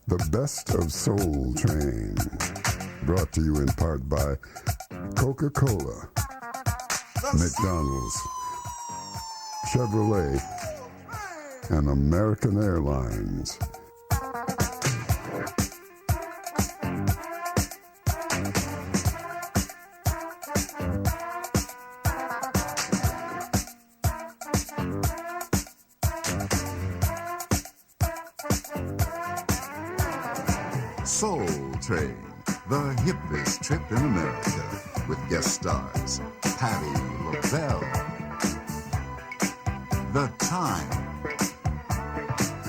The Best of Soul Train, brought to you in part by Coca-Cola, McDonald's, Chevrolet, and American Airlines. Soul Train, the hippest trip in America, with guest stars Patti LaBelle, The Time,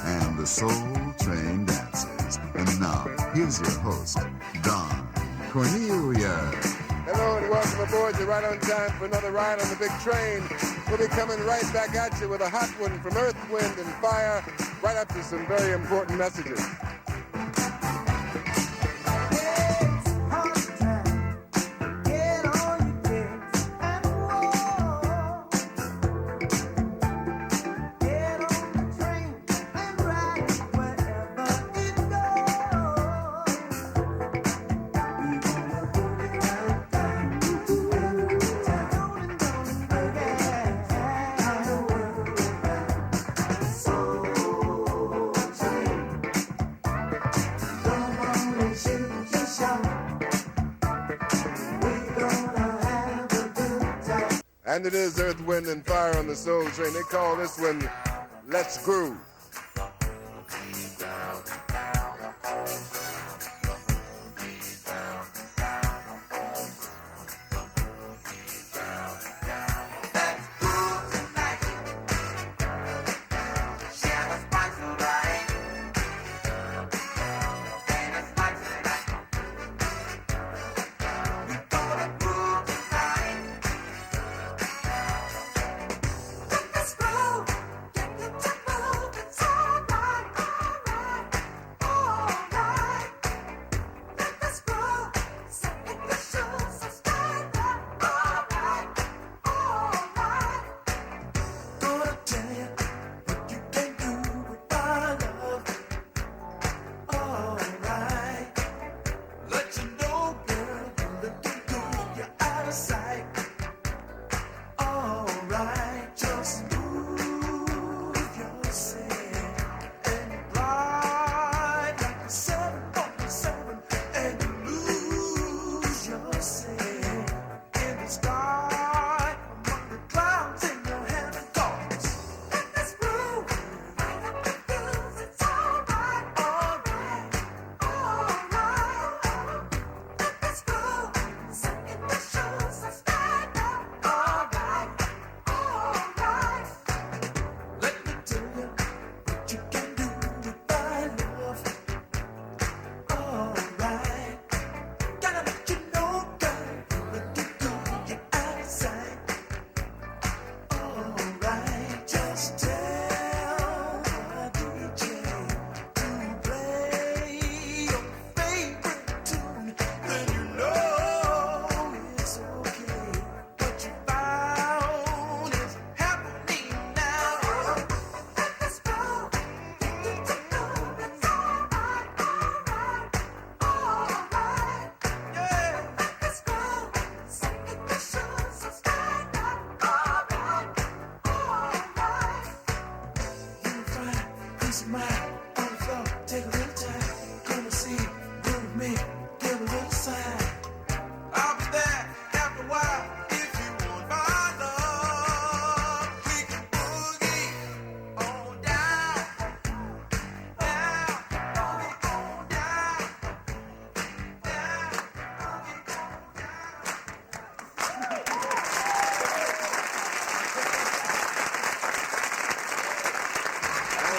and the Soul Train Dancers. And now, here's your host, Don Cornelius. Hello and welcome aboard. You're right on time for another ride on the big train. We'll be coming right back at you with a hot one from Earth, Wind, and Fire, right after some very important messages. And it is Earth, Wind, and Fire on the Soul Train. They call this one Let's Groove.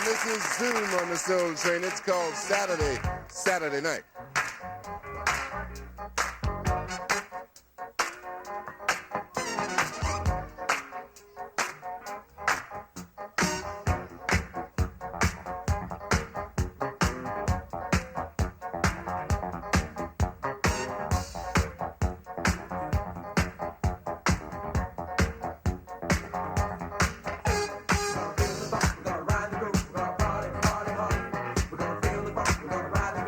This is Zoom on the Soul Train. It's called Saturday Night. We're gonna ride the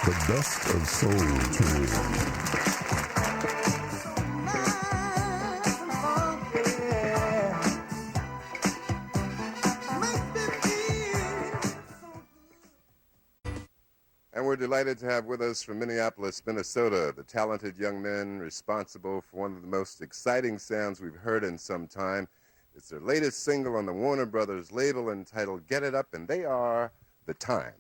The best of Soul Train. And we're delighted to have with us from Minneapolis, Minnesota, the talented young men responsible for one of the most exciting sounds we've heard in some time. It's their latest single on the Warner Brothers label entitled Get It Up, and they are The Time.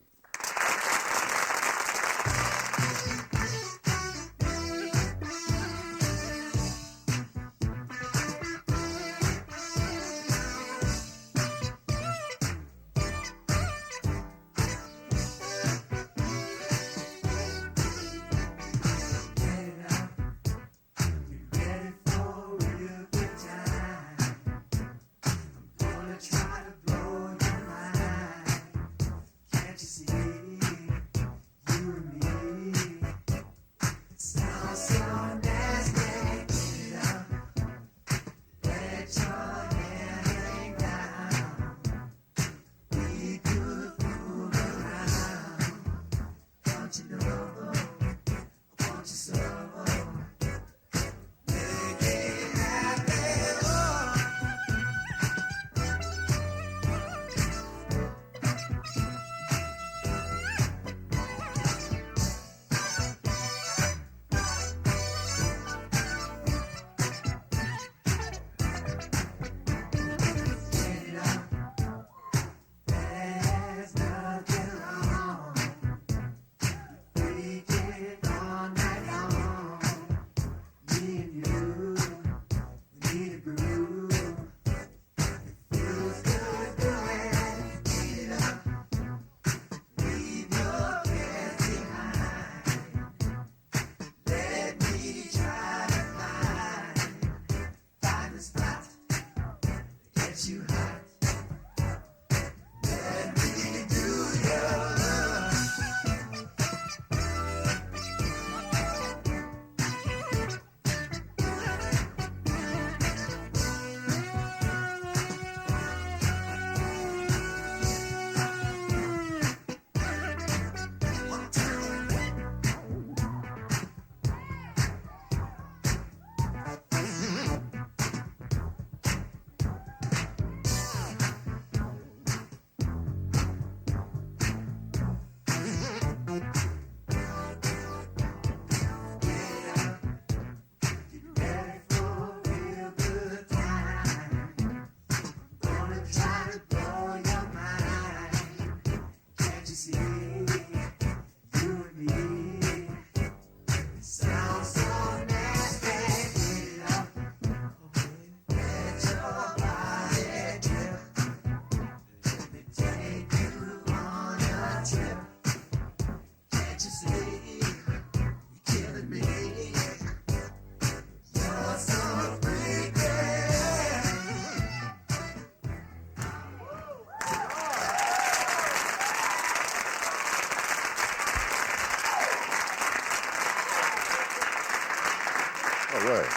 All right.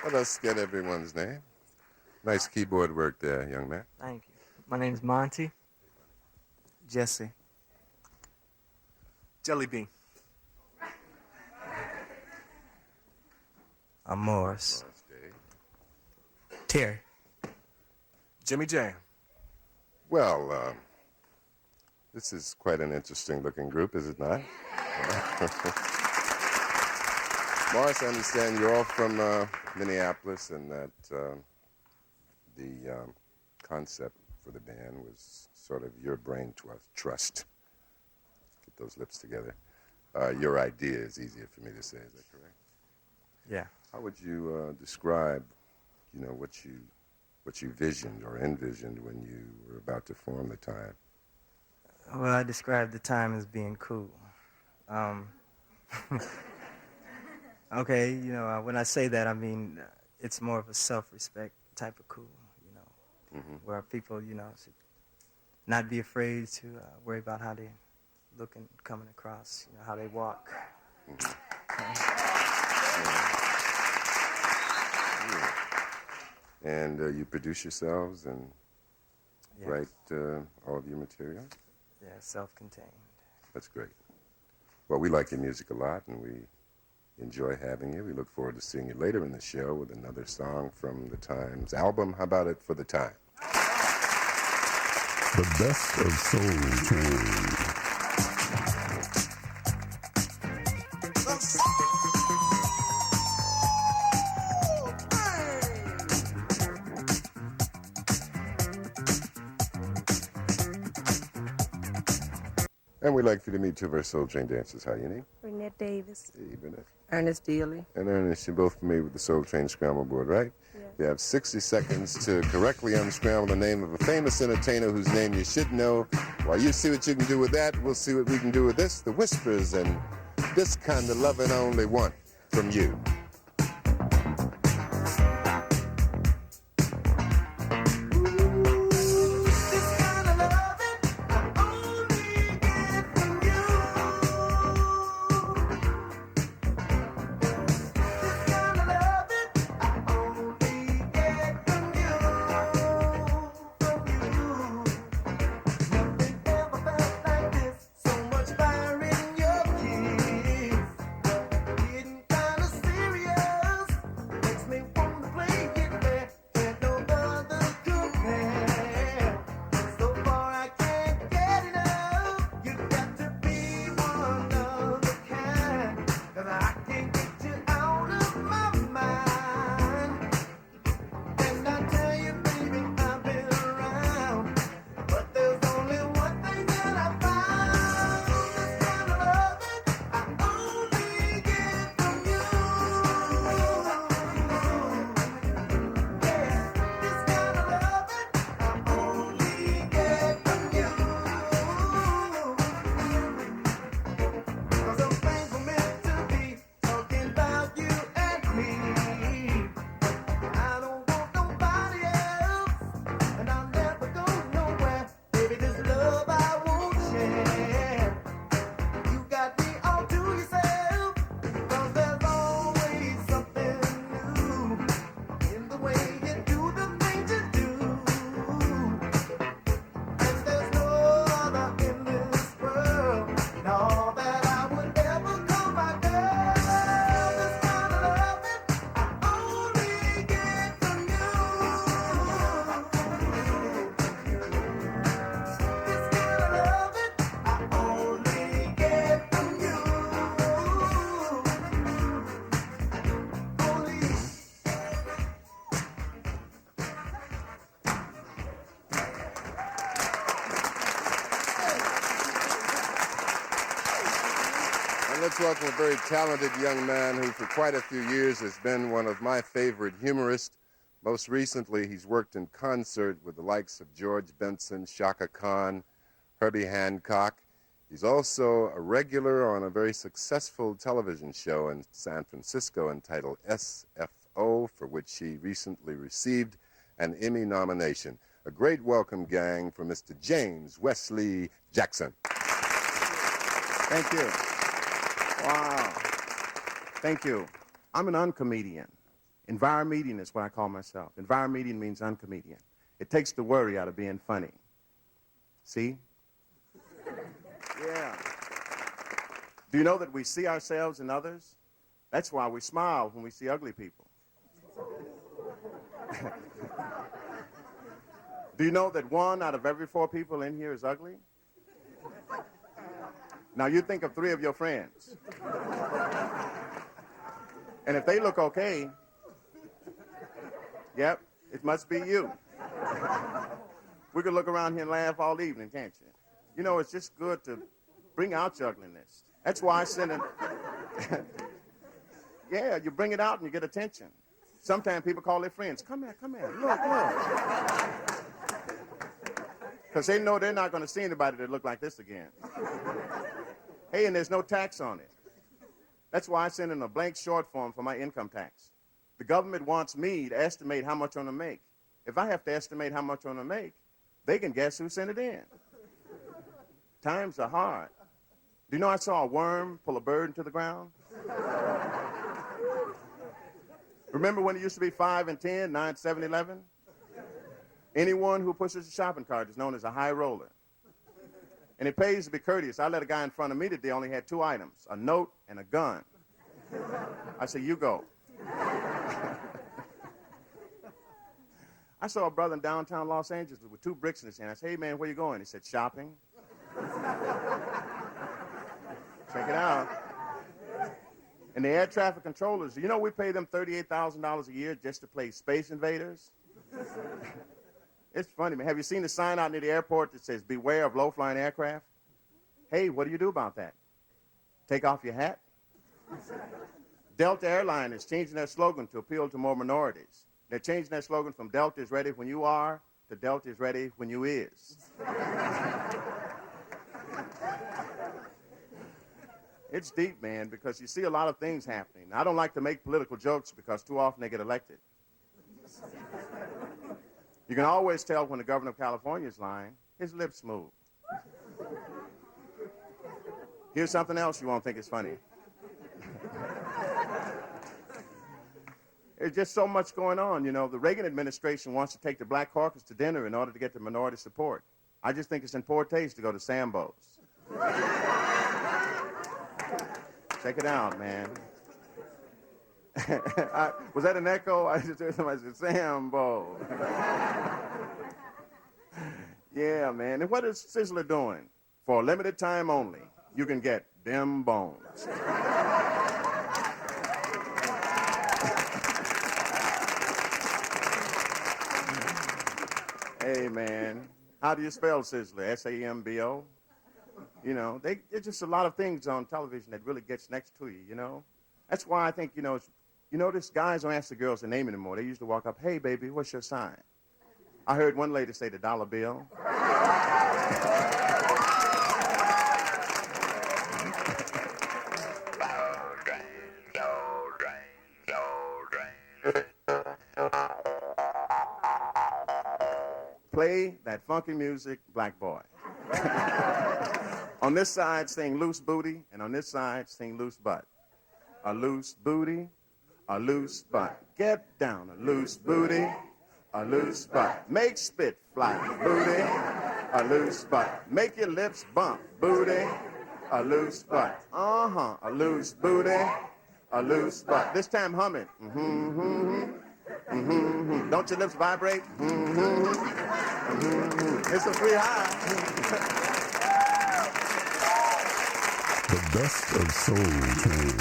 Let us get everyone's name. Nice keyboard work there, young man. Thank you. My name's Monty. Jesse. Jelly Bean. I'm Morris. Dave. Terry. Jimmy Jam. Well, this is quite an interesting looking group, is it not? Morris, I understand you're all from Minneapolis, and that the concept for the band was sort of your brain trust. Get those lips together. Your idea is easier for me to say, is that correct? Yeah. How would you describe, what you visioned or envisioned when you were about to form the Time? Well, I described the Time as being cool. Okay, when I say that, I mean it's more of a self-respect type of cool, where people, should not be afraid to worry about how they look and coming across, how they walk. And you produce yourselves and Yes. write all of your material? Yeah, self-contained. That's great. Well, we like your music a lot, and we enjoy having you. We look forward to seeing you later in the show with another song from the Times album. How about it for the time? The best of Soul Train. And we'd like for you to meet two of our Soul Train dancers. How you name? Renette Davis. Hey, Bennett. Ernest Dealey. And Ernest, you're both familiar with the Soul Train Scramble Board, right? Yes. You have 60 seconds to correctly unscramble the name of a famous entertainer whose name you should know. While you see what you can do with that, we'll see what we can do with this, the Whispers, and this kind of loving only one from you. Let's welcome a very talented young man who for quite a few years has been one of my favorite humorists. Most recently, he's worked in concert with the likes of George Benson, Shaka Khan, Herbie Hancock. He's also a regular on a very successful television show in San Francisco entitled SFO, for which he recently received an Emmy nomination. A great welcome, gang, for Mr. James Wesley Jackson. Thank you. Wow. Thank you. I'm an uncomedian. Enviromedian is what I call myself. Enviromedian means uncomedian. It takes the worry out of being funny. See? Yeah. Do you know that we see ourselves in others? That's why we smile when we see ugly people. Do you know that 1 out of every 4 people in here is ugly? Now you think of 3 of your friends. And if they look okay, yep, it must be you. We could look around here and laugh all evening, can't you? You know, it's just good to bring out your ugliness. That's why I send it. Yeah, you bring it out and you get attention. Sometimes people call their friends, come here, look. Because they know they're not going to see anybody that look like this again. Hey, and there's no tax on it. That's why I send in a blank short form for my income tax. The government wants me to estimate how much I'm going to make. If I have to estimate how much I'm going to make, they can guess who sent it in. Times are hard. Do you know I saw a worm pull a bird into the ground? Remember when it used to be 5 and 10, 9, 7, 11? Anyone who pushes a shopping cart is known as a high roller. And it pays to be courteous. I let a guy in front of me today only had 2 items, a note and a gun. I said, you go. I saw a brother in downtown Los Angeles with 2 bricks in his hand. I said, hey, man, where you going? He said, shopping. Check it out. And the air traffic controllers, you know we pay them $38,000 a year just to play Space Invaders? It's funny, man. Have you seen the sign out near the airport that says, beware of low-flying aircraft? Hey, what do you do about that? Take off your hat? Delta Airline is changing their slogan to appeal to more minorities. They're changing their slogan from Delta is ready when you are to Delta is ready when you is. It's deep, man, because you see a lot of things happening. I don't like to make political jokes because too often they get elected. You can always tell when the governor of California is lying. His lips move. Here's something else you won't think is funny. There's just so much going on, you know. The Reagan administration wants to take the Black Caucus to dinner in order to get the minority support. I just think it's in poor taste to go to Sambo's. Check it out, man. Was that an echo? I just heard somebody say, Sambo. Yeah, man. And what is Sizzler doing? For a limited time only, you can get them bones. Hey, man. How do you spell Sizzler? S-A-M-B-O? You know, there's just a lot of things on television that really gets next to you, you know? That's why I think, you notice guys don't ask the girls their name anymore. They used to walk up, hey, baby, what's your sign? I heard one lady say the dollar bill. Play that funky music, black boy. On this side, sing loose booty, and on this side, sing loose butt. A loose booty, a loose butt. Get down, a loose booty, a loose butt. Make spit fly, booty, a loose butt. Make your lips bump, booty, a loose butt. Uh-huh, a loose booty, a loose butt. This time hum it. Don't your lips vibrate? It's a free high. The best of Soul Train.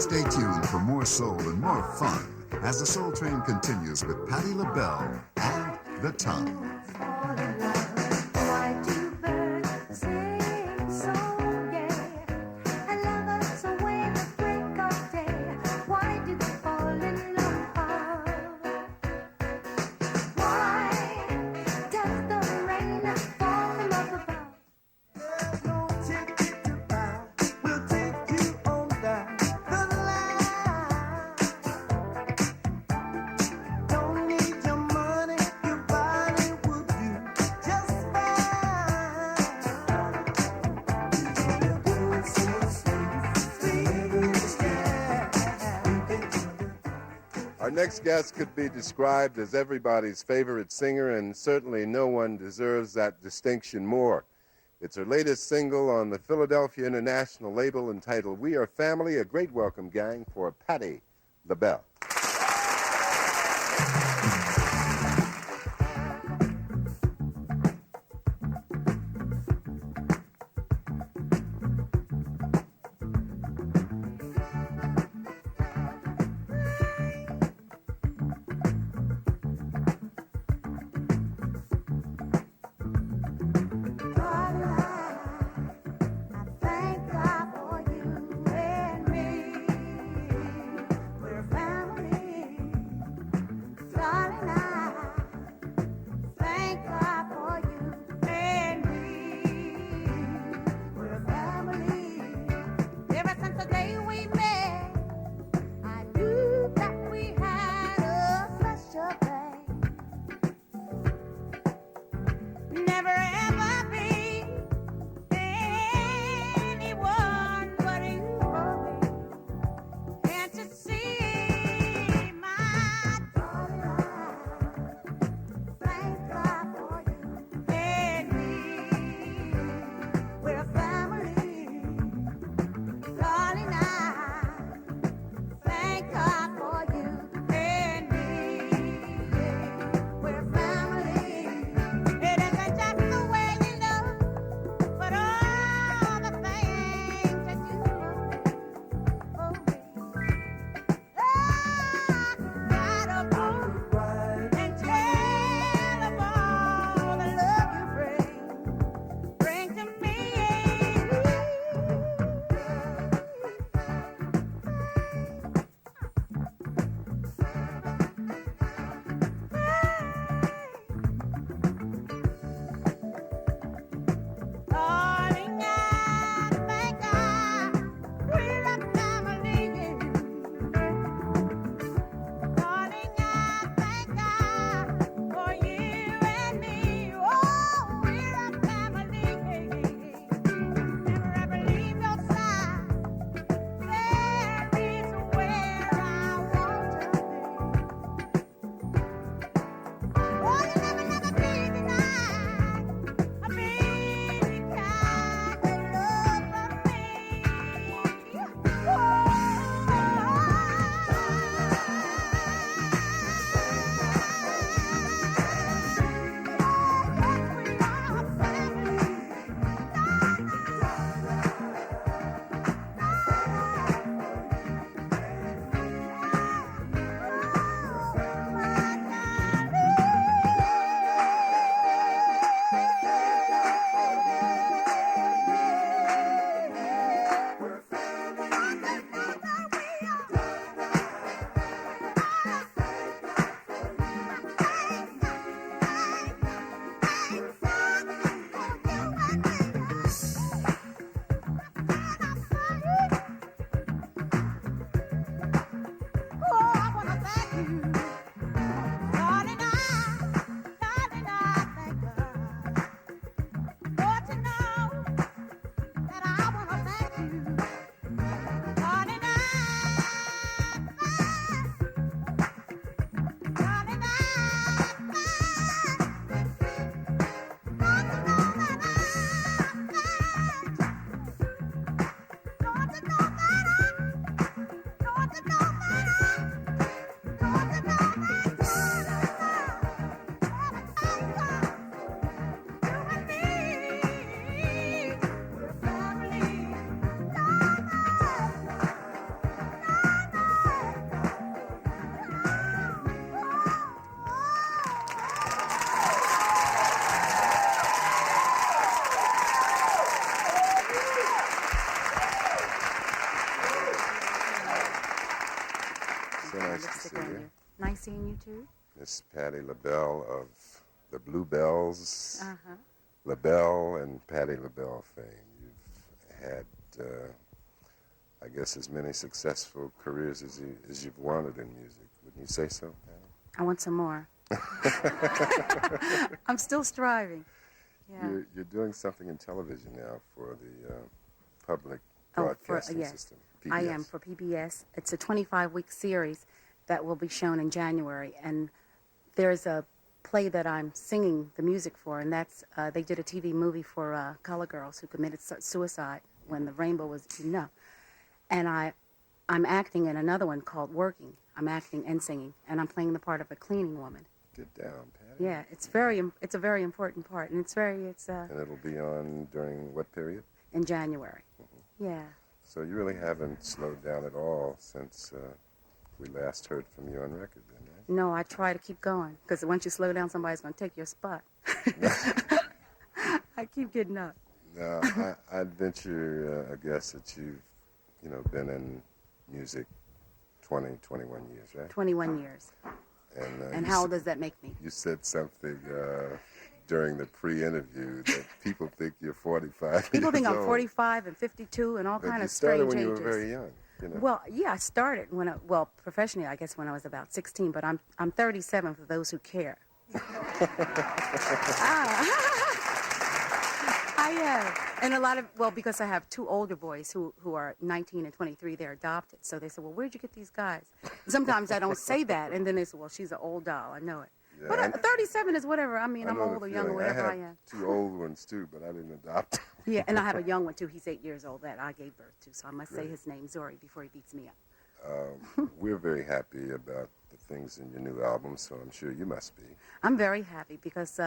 Stay tuned for more soul and more fun as the Soul Train continues with Patti LaBelle and The Tongue. Our next guest could be described as everybody's favorite singer, and certainly no one deserves that distinction more. It's her latest single on the Philadelphia International label entitled We Are Family. A great welcome, gang, for Patti LaBelle. Darling, So nice to see you. Nice seeing you too. Miss Patti LaBelle of the Bluebells, Uh-huh. LaBelle and Patti LaBelle fame. You've had, I guess, as many successful careers as you've wanted in music. Wouldn't you say so, Patti? I want some more. I'm still striving. Yeah. You're doing something in television now for the public Oh, broadcasting yes. system. I PBS. am for PBS. It's a 25-week series that will be shown in January, and there's a play that I'm singing the music for, and that's they did a TV movie for color girls who committed suicide when the rainbow was enough, and I'm acting in another one called Working. I'm acting and singing, and I'm playing the part of a cleaning woman. Get down, Patti. Yeah, it's a very important part, and it's And it'll be on during what period? in January. Yeah. So you really haven't slowed down at all since we last heard from you on record, then, right? No, I try to keep going, because once you slow down, somebody's going to take your spot. I keep getting up. Now, I'd venture a guess that you've, been in music 20, 21 years, right? 21 years. And how old does that make me? You said something during the pre-interview that people think you're 45 People think years I'm old. 45 and 52 and all But kind you of started strange when ages. you were very young, Well, yeah, I started professionally, I guess, when I was about 16, but I'm 37 for those who care. I am. And because I have two older boys who are 19 and 23, they're adopted. So they said, well, where'd you get these guys? Sometimes I don't say that, and then they say, well, she's an old doll, I know it. Yeah, But 37 is whatever. I mean, I I'm know the old or young or feeling. whatever I I have am. two old ones, too, but I didn't adopt them. Yeah, and I have a young one, too. He's 8 years old that I gave birth to, so I must say Great. his name, Zori, before he beats me up. We're very happy about the things in your new album, so I'm sure you must be. I'm very happy because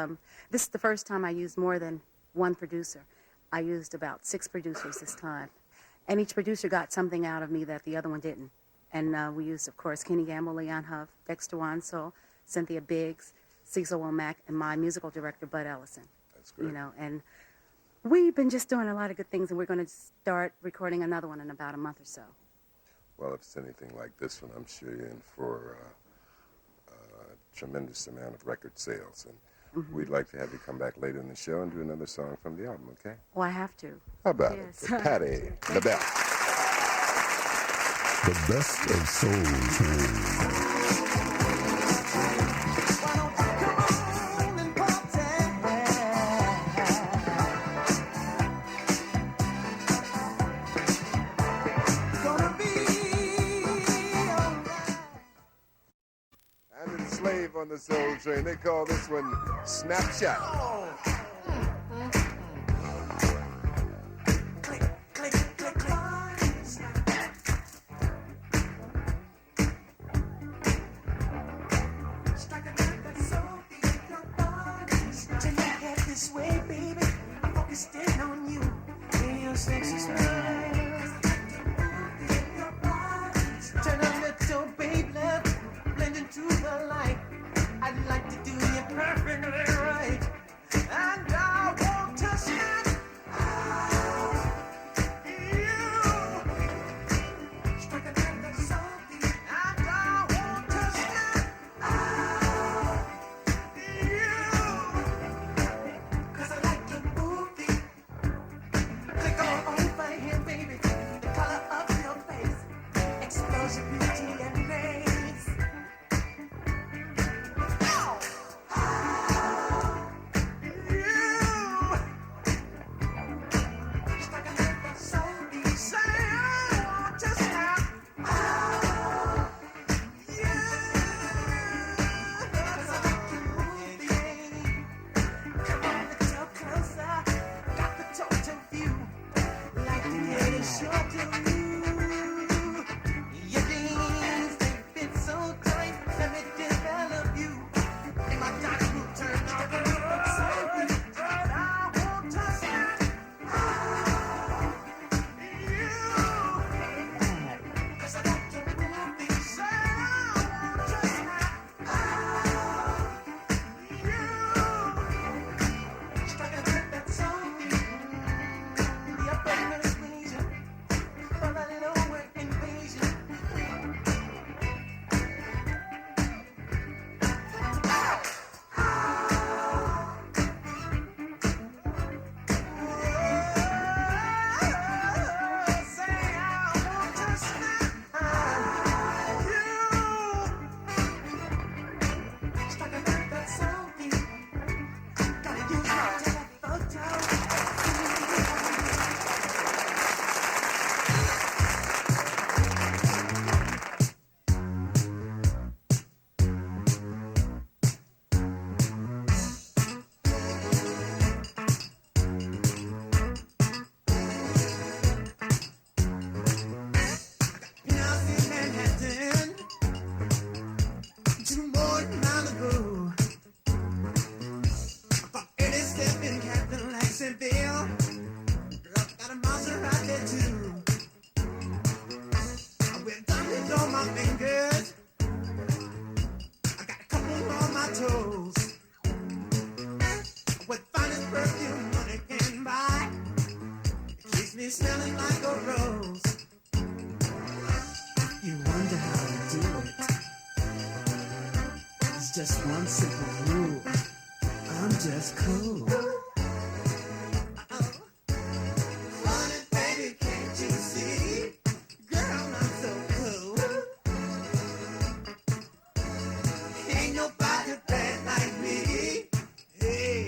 this is the first time I used more than one producer. I used about 6 producers this time. And each producer got something out of me that the other one didn't. And we used, of course, Kenny Gamble, Leon Huff, Dexter Wansel, Cynthia Biggs, Cecil Womack, and my musical director, Bud Ellison. That's great. And we've been just doing a lot of good things, and we're going to start recording another one in about a month or so. Well, if it's anything like this one, I'm sure you're in for a tremendous amount of record sales. And we'd like to have you come back later in the show and do another song from the album, okay? Oh, I have to. How about Yes. it? For Patti LaBelle. The best of Soul Train. I'm a slave on the Soul Train. They call this one Snapshot. just one simple rule. I'm just cool. Honey, baby, can't you see? Girl, I'm so cool. Ain't nobody bad like me. Hey.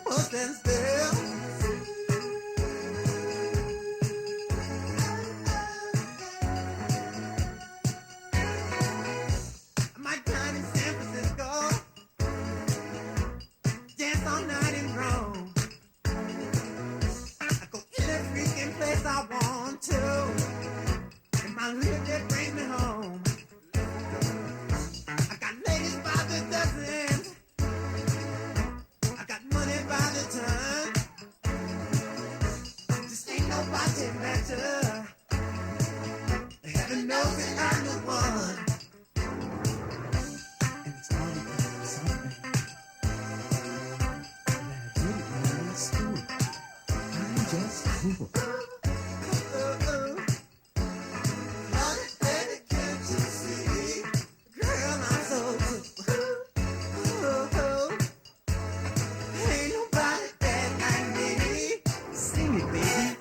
Oh, stand still. My time in San Francisco. Dance all night in Rome. I go any freaking place I want to. And my little that brings me home. I got ladies by the dozen. I got money by the ton. Just ain't nobody better. Heaven knows that I'm the one. And it's all because of something that I did when I was in school. I'm just cool. Honey, baby, can't you see? Girl, I'm so cool. Ain't nobody bad like me. Sing it, baby.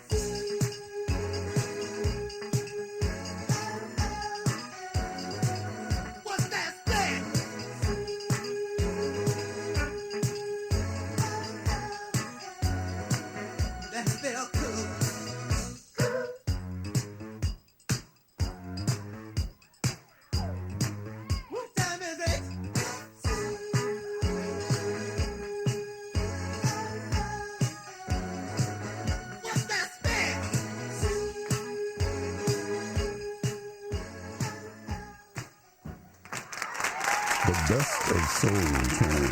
What's that say? That's still cool. What time is it? What's that spell? The best of Soul Train.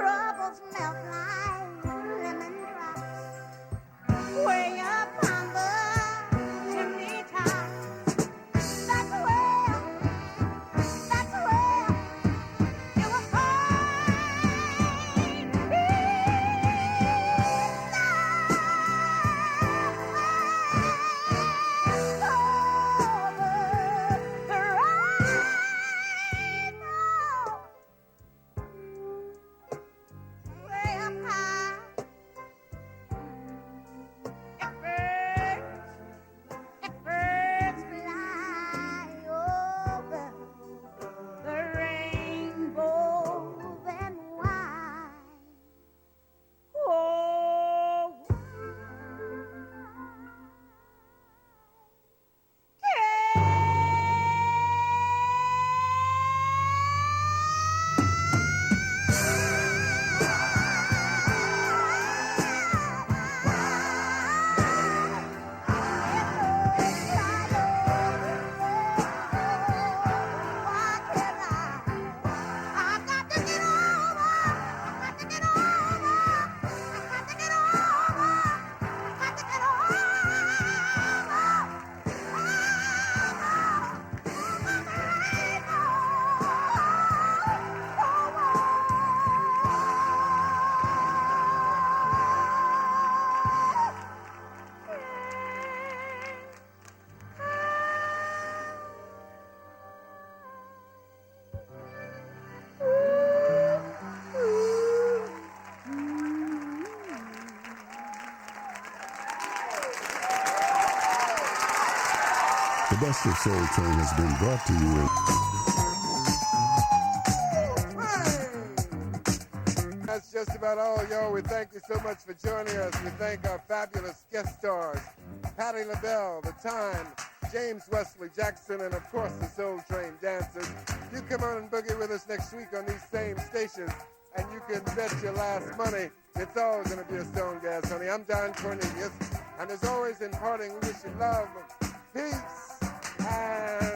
troubles melt like lemon drops way up on the chimney top. That's where you will find way up high. If birds fly over the rainbow, then why? Oh, I've got to get over. I've got to get over. I've got to get over. I've got to get The Best of Soul Train has been brought to you in... That's just about all, y'all. We thank you so much for joining us. We thank our fabulous guest stars, Patti LaBelle, The Time, James Wesley Jackson, and of course the Soul Train dancers. You come on and boogie with us next week on these same stations, and you can bet your last money it's all going to be a Stone Gas, honey. I'm Don Cornelius, and as always in parting, we wish you love, peace, and